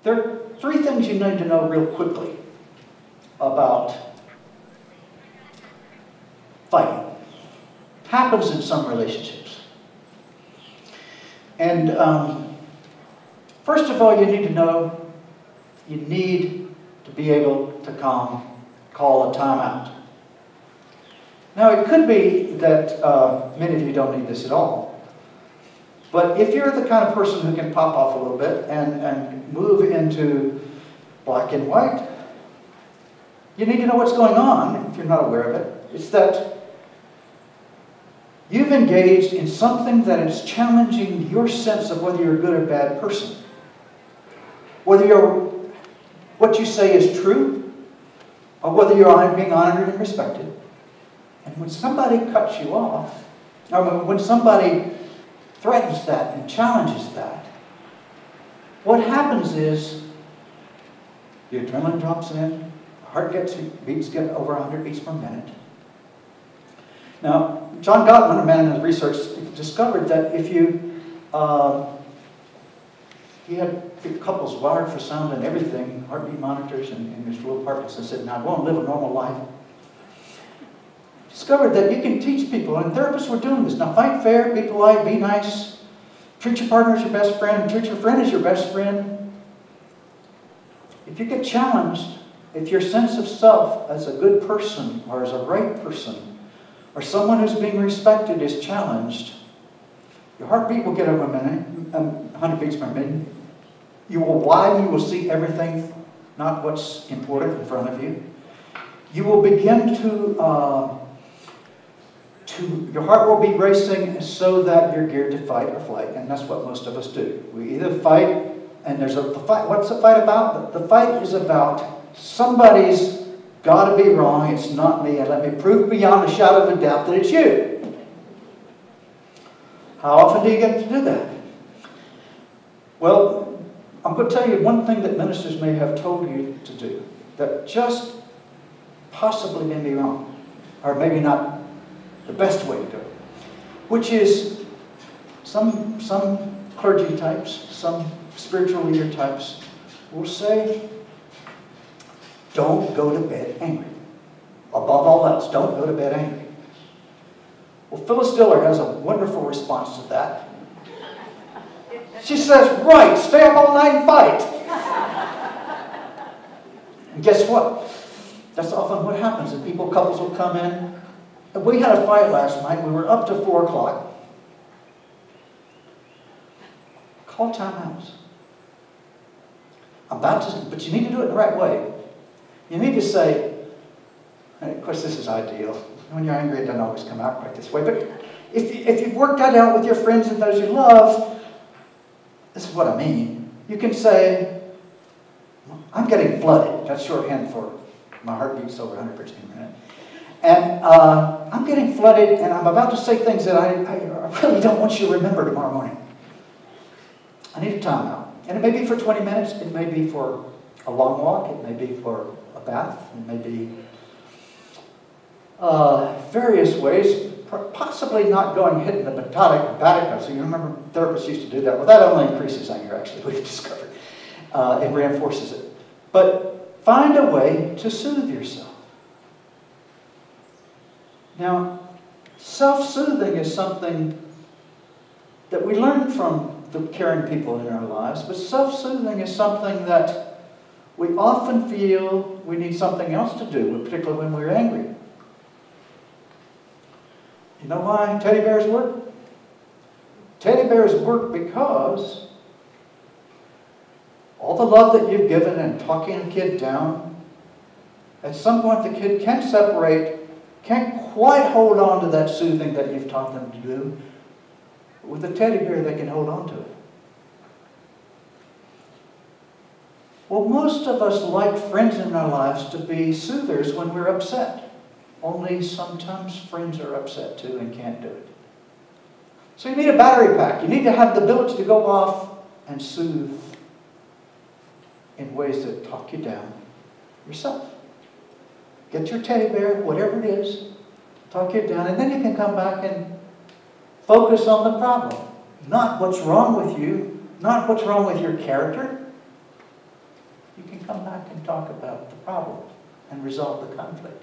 There are three things you need to know real quickly about fighting. It happens in some relationships. And first of all, you need to know you need to be able to call a timeout. Now, it could be that many of you don't need this at all. But if you're the kind of person who can pop off a little bit and move into black and white, you need to know what's going on if you're not aware of it. It's that you've engaged in something that is challenging your sense of whether you're a good or bad person. Whether what you say is true, or whether you're being honored and respected. And when somebody cuts you off, or when somebody threatens that and challenges that, what happens is the adrenaline drops in, the heart beats get over 100 beats per minute. Now, John Gottman, a man in his research, discovered that if you, he had couples wired for sound and everything, heartbeat monitors in his little apartments, and said, now go and live a normal life. Discovered that you can teach people, and therapists were doing this. Now fight fair, be polite, be nice, treat your partner as your best friend, treat your friend as your best friend. If you get challenged, if your sense of self as a good person or as a right person or someone who's being respected is challenged, your heartbeat will get over 100 beats per minute. You will widen, you will see everything, not what's important in front of you. You will begin your heart will be racing so that you're geared to fight or flight, and that's what most of us do. We either fight, and there's the fight. What's the fight about? The fight is about somebody's got to be wrong, it's not me, and let me prove beyond a shadow of a doubt that it's you. How often do you get to do that? Well, I'm going to tell you one thing that ministers may have told you to do that just possibly may be wrong, or maybe not the best way to do it, which is some clergy types, some spiritual leader types will say, don't go to bed angry. Above all else, don't go to bed angry. Well, Phyllis Diller has a wonderful response to that. She says, right, stay up all night and fight. And guess what? That's often what happens. And couples will come in. And we had a fight last night. We were up to 4 o'clock. Call timeouts. But you need to do it the right way. You need to say, and of course this is ideal. When you're angry, it doesn't always come out quite this way. But if you've worked that out with your friends and those you love, this is what I mean. You can say, I'm getting flooded. That's shorthand for my heart beats over 100 beats per minute. And I'm getting flooded, and I'm about to say things that I really don't want you to remember tomorrow morning. I need a timeout. And it may be for 20 minutes. It may be for a long walk. It may be for a bath. It may be various ways. Possibly not going hitting the batica. So you remember therapists used to do that. Well, that only increases anger, actually, we've discovered. It reinforces it. But find a way to soothe yourself. Now, self-soothing is something that we learn from the caring people in our lives, but self-soothing is something that we often feel we need something else to do, particularly when we're angry. You know why teddy bears work? Teddy bears work because all the love that you've given and talking a kid down, at some point the kid can separate, can't quite hold on to that soothing that you've taught them to do. But with a teddy bear, they can hold on to it. Well, most of us like friends in our lives to be soothers when we're upset. Only sometimes friends are upset too and can't do it. So you need a battery pack. You need to have the ability to go off and soothe in ways that talk you down yourself. Get your teddy bear, whatever it is, talk you down, and then you can come back and focus on the problem. Not what's wrong with you, not what's wrong with your character, you can come back and talk about the problem and resolve the conflict.